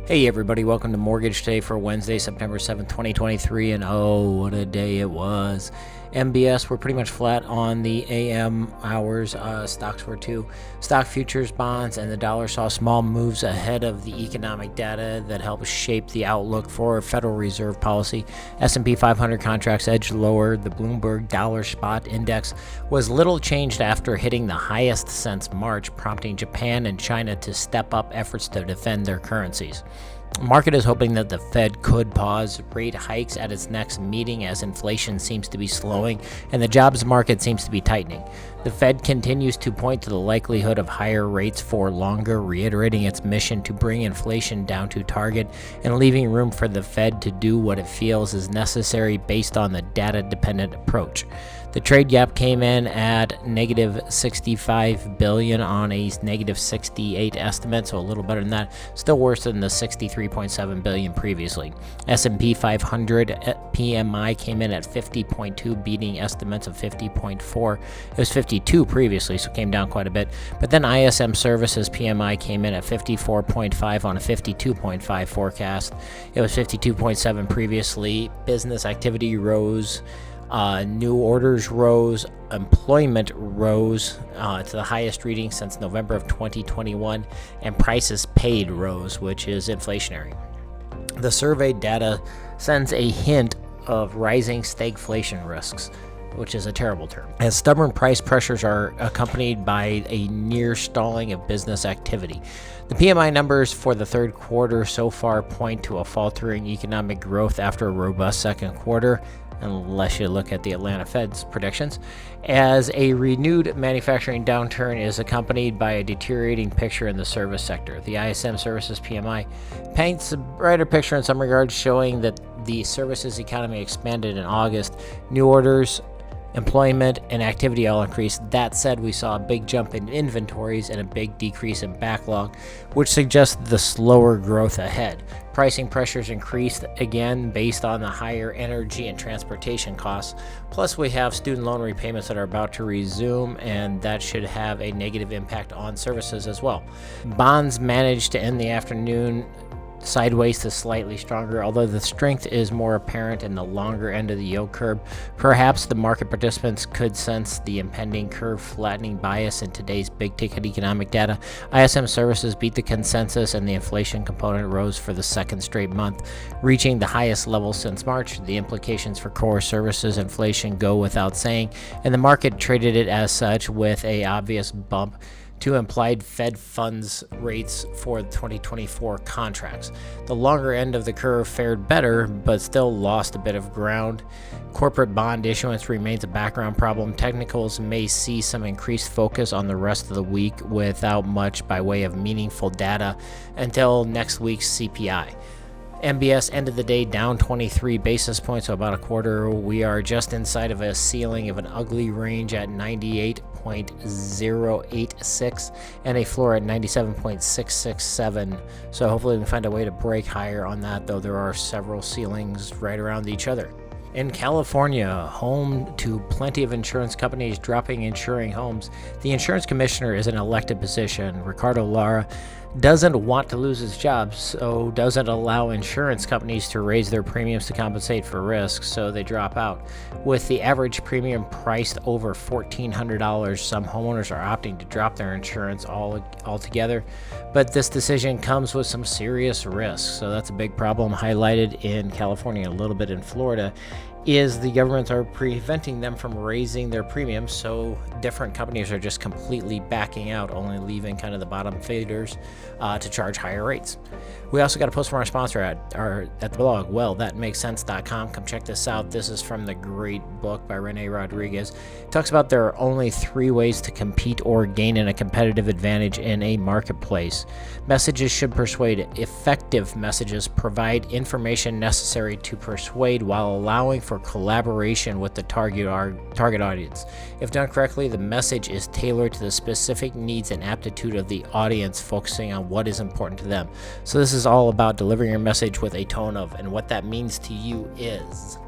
Hey everybody, welcome to Mortgage Today for Wednesday, September 7th, 2023, and oh, what a day it was. MBS were pretty much flat on the AM hours. Stocks were too. Stock futures, bonds, and the dollar saw small moves ahead of the economic data that helped shape the outlook for Federal Reserve policy. S&P 500 contracts edged lower. The Bloomberg Dollar Spot Index was little changed after hitting the highest since March, prompting Japan and China to step up efforts to defend their currencies. Market is hoping that the Fed could pause rate hikes at its next meeting as inflation seems to be slowing and the jobs market seems to be tightening. The Fed continues to point to the likelihood of higher rates for longer, reiterating its mission to bring inflation down to target and leaving room for the Fed to do what it feels is necessary based on the data-dependent approach. The trade gap came in at negative 65 billion on a negative 68 estimate, so a little better than that. Still worse than the 63.7 billion previously. S&P 500 PMI came in at 50.2, beating estimates of 50.4. It was 52 previously, so it came down quite a bit. But then ISM Services PMI came in at 54.5 on a 52.5 forecast. It was 52.7 previously. Business activity rose. New orders rose, employment rose to the highest reading since November of 2021, and prices paid rose, which is inflationary. The survey data sends a hint of rising stagflation risks, which is a terrible term, as stubborn price pressures are accompanied by a near stalling of business activity. The PMI numbers for the third quarter so far point to a faltering economic growth after a robust second quarter, unless you look at the Atlanta Fed's predictions, as a renewed manufacturing downturn is accompanied by a deteriorating picture in the service sector. The ISM Services PMI paints a brighter picture in some regards, showing that the services economy expanded in August. New orders, employment, and activity all increased. That said, we saw a big jump in inventories and a big decrease in backlog, which suggests the slower growth ahead. Pricing pressures increased again based on the higher energy and transportation costs. Plus, we have student loan repayments that are about to resume, and that should have a negative impact on services as well. Bonds managed to end the afternoon sideways to slightly stronger, although the strength is more apparent in the longer end of the yield curve. Perhaps the market participants could sense the impending curve flattening bias in today's big ticket economic data. ISM Services beat the consensus, and the inflation component rose for the second straight month, reaching the highest level since March. The implications for core services inflation go without saying, and the market traded it as such, with a obvious bump to implied Fed funds rates for 2024 contracts. The longer end of the curve fared better, but still lost a bit of ground. Corporate bond issuance remains a background problem. Technicals may see some increased focus on the rest of the week without much by way of meaningful data until next week's CPI. MBS ended the day down 23 basis points, so about a quarter. We are just inside of a ceiling of an ugly range at 98.086 and a floor at 97.667. So hopefully we can find a way to break higher on that, though there are several ceilings right around each other. In California, home to plenty of insurance companies dropping insuring homes, the insurance commissioner is an elected position. Ricardo Lara doesn't want to lose his job, so doesn't allow insurance companies to raise their premiums to compensate for risk, so they drop out. With the average premium priced over $1,400, some homeowners are opting to drop their insurance altogether, but this decision comes with some serious risks, so that's a big problem highlighted in California, a little bit in Florida, is the governments are preventing them from raising their premiums, so different companies are just completely backing out, only leaving kind of the bottom feeders to charge higher rates. We also got a post from our sponsor at the blog, thatmakesense.com. Come check this out. This is from the great book by Rene Rodriguez. It talks about there are only 3 ways to compete or gain in a competitive advantage in a marketplace. Messages should persuade. Effective messages provide information necessary to persuade while allowing for collaboration with the target audience. If done correctly, the message is tailored to the specific needs and aptitude of the audience, focusing on what is important to them. So this is all about delivering your message with a tone of, and what that means to you is.